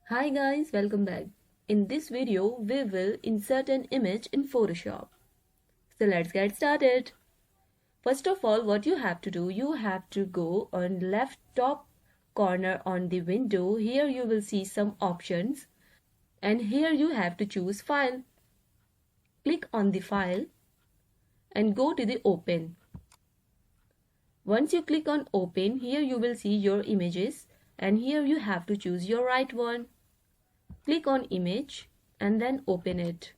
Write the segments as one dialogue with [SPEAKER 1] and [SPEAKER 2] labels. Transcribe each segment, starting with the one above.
[SPEAKER 1] Hi guys, welcome back. In this video, we will insert an image in Photoshop. So let's get started. First of all, what you have to do, you have to go on left top corner on the window. Here you will see some options and here you have to choose File. Click on the file and go to the Open. Once you click on Open, here you will see your images and here you have to choose your right one. Click on image and then open it.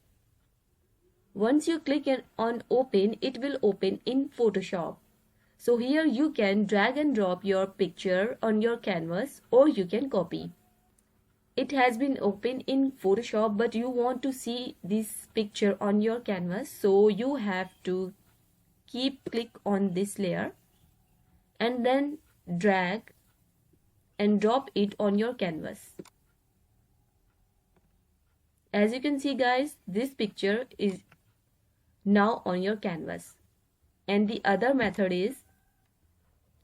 [SPEAKER 1] Once you click on open, it will open in Photoshop. So here you can drag and drop your picture on your canvas or you can copy. It has been opened in Photoshop but you want to see this picture on your canvas, so you have to click on this layer and then drag and drop it on your canvas. As you can see guys, this picture is now on your canvas. And the other method is,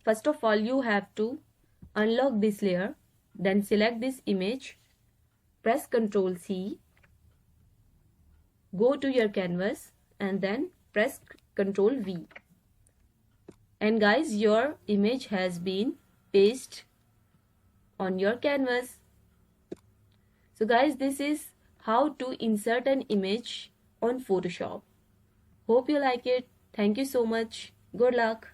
[SPEAKER 1] first of all you have to unlock this layer, then select this image, press Ctrl C, go to your canvas and then press Ctrl V. And guys, your image has been pasted on your canvas. So guys, this is how to insert an image on Photoshop. Hope you like it. Thank you so much. Good luck.